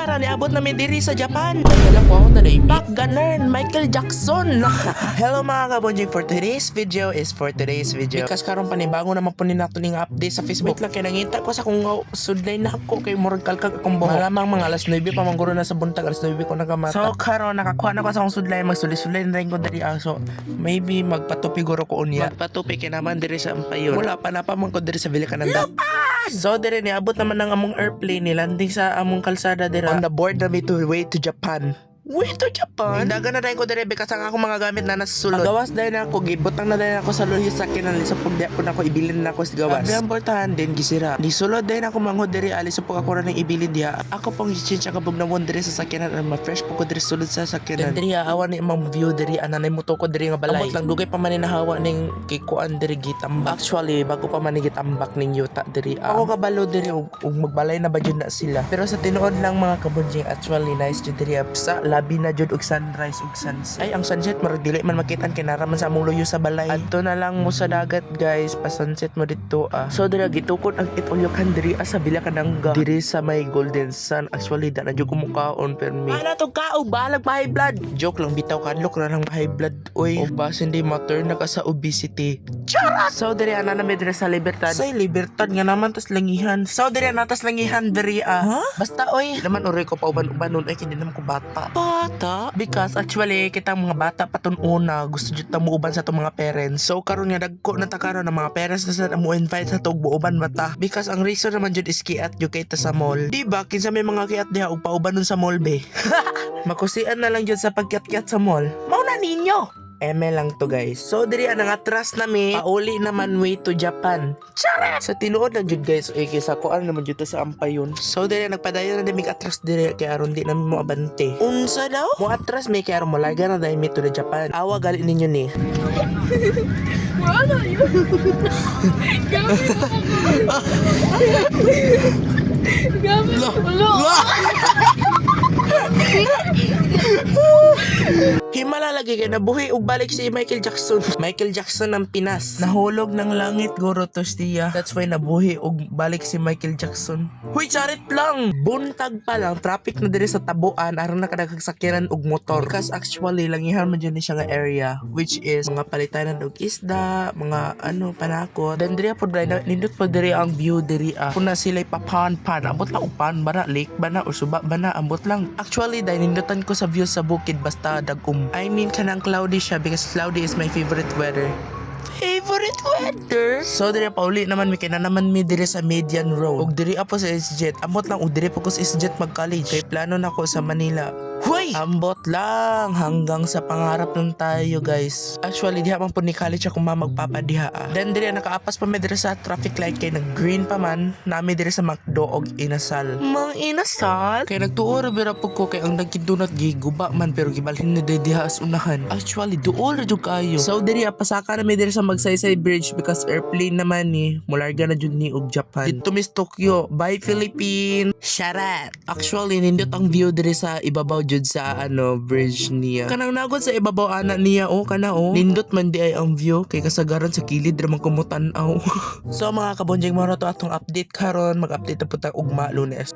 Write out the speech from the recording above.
Sumara niabot namin diri sa Japan. Wala ko ako na naimi. Back ganern, Michael Jackson. Hello mga kabonjing, for today's video. Because karon panibago naman po ni nato ning update sa Facebook. Wait lang kay nangita ko sa kung sudlay na ako kay murag kalkag akong buhok. Malamang mga alas 9 pa mangguro na sa buntag, alas 9 ko nakamata. So karon nakakuha na ko sa akong sudlay, magsuli-sulay na rin ko diri so maybe magpatupi guro ko unya. Magpatupi kay naman diri sa Ampayon. Wala pa na pa man ko diri sa Vilcananda. So dire niabot naman ng among airplane ni landing sa among kalsada dira. On the board na me to way to Japan. Way to Japan? Daga na dahil ko dire because ang akong mga gamit na nasa sulod. Gawas dahil na ako, gibutang na dahil ako sa luhi sa kinan. Sa pagdiya po na ako, ibilin na ako sa gawas. Sabi ang portahan din, gisira. Di sulod dahil ako manghod dire, alis po ako na ng ibilin diya. Ako pong i-change ang kabog na one dire sa sakinan. Ma-fresh po ko dire sulod sa sakinan. Then dire, awan ni imang view dire, ananay mo to ko dire nga balay. Amot lang dugay pa man nahawa ng kikuan dire gitambak. Actually, bago pa man gitambak ning yuta dire. Ako kabalo dire, ug magbalay na ba dyan na sila. Pero sa tinuod lang mga kabunjing, actually nice dyan dire. Sa labi na jud og sunrise ug sunset. Ay ang sunset marag dili man makitan kay naraman sa among luyo sa balay. Adto na lang mo sa dagat guys, pa sunset mo dito So dira gitukod ang itulyokan diri sa Vilcananga. Diri sa may Golden Sun. Actually da na jud ko mukaon per me. Ana to ka og balag high blood. Joke lang bitaw kadlok ra lang high blood oy. O bas hindi ma-turn na ka sa obesity. Charot! So diri ana na diri sa Libertad. Say Libertad nga naman tas langihan. So diri na tas langihan diri Basta oy, naman uri ko pa uban-uban ay kindi naman ko bata. Because actually kitang mga bata patun una gusto jud ta muuban sa tong mga parents. So karon nga dagko na ta karon ng mga parents na sa mo invite sa tog buuban mata. Because ang reason naman jud is kiat jud kay ta sa mall. Di ba kinsa may mga kiat diha ug pauban nun sa mall be. Makusian na lang jud sa pagkiat-kiat sa mall. Mao na ninyo. Eme lang to guys. So diri ang atras nami pauli naman way to Japan. Charot! Sa tinuod lang jud guys oy kaysa ko ano naman jud to sa Ampayon. So diri nagpadayon na dami atras diri kay aron di namin mo abante. Unsa daw? Mo atras may kay aron mo laga na dai to the Japan. Awa gali ninyo ni. Wala yun. Gamit ako. Himala lagi kay nabuhi ug balik si Michael Jackson. Michael Jackson ng Pinas. Nahulog ng langit guro to siya. That's why nabuhi ug balik si Michael Jackson. Huy, charit lang. Buntag pa lang traffic na diri sa tabuan aron nakadaghang sakyanan ug motor. Because actually langihan man jud ni siya nga area which is mga palitanan og isda, mga panakot. Then diri pod nindot pod diri ang view diri Kung na sila papan abot lang upan bana lake bana o suba bana ambot lang. Actually dahil nindutan ko sa view sa bukid basta dagum. I mean kanang cloudy siya because cloudy is my favorite weather. Favorite weather? So diri pauli naman mi kay na naman mi diri sa Median Road. Ug diri apo sa SJet. Ambot lang ug diri po ko sa SJet mag-college. Kay plano nako sa Manila. Hoy! Ambot lang hanggang sa pangarap lang tayo guys. Actually diha man po ni college ako magpapadiha Then diri nakaapas pa mi diri sa traffic light kay nag-green pa man nami diri sa McDo og inasal. Mang inasal? Kay nagtuor bira po ko kay ang nagkindunot giguba man pero gibalhin na diha as unahan. Actually duol ra jud kayo. So diri pasaka na mi diri sa Magsaysay Bridge because airplane naman ni mularga na jud ni og Japan. Dito Miss Tokyo. Bye Philippines. Sharat. Actually nindot ang view diri sa ibabaw jud sa bridge niya. Kanang nagod sa ibabaw ana niya nindot man di ay ang view kay kasagaran sa kilid ra man kumutan-aw. So mga kabonjing mo to atong update karon mag-update na po ta ugma Lunes.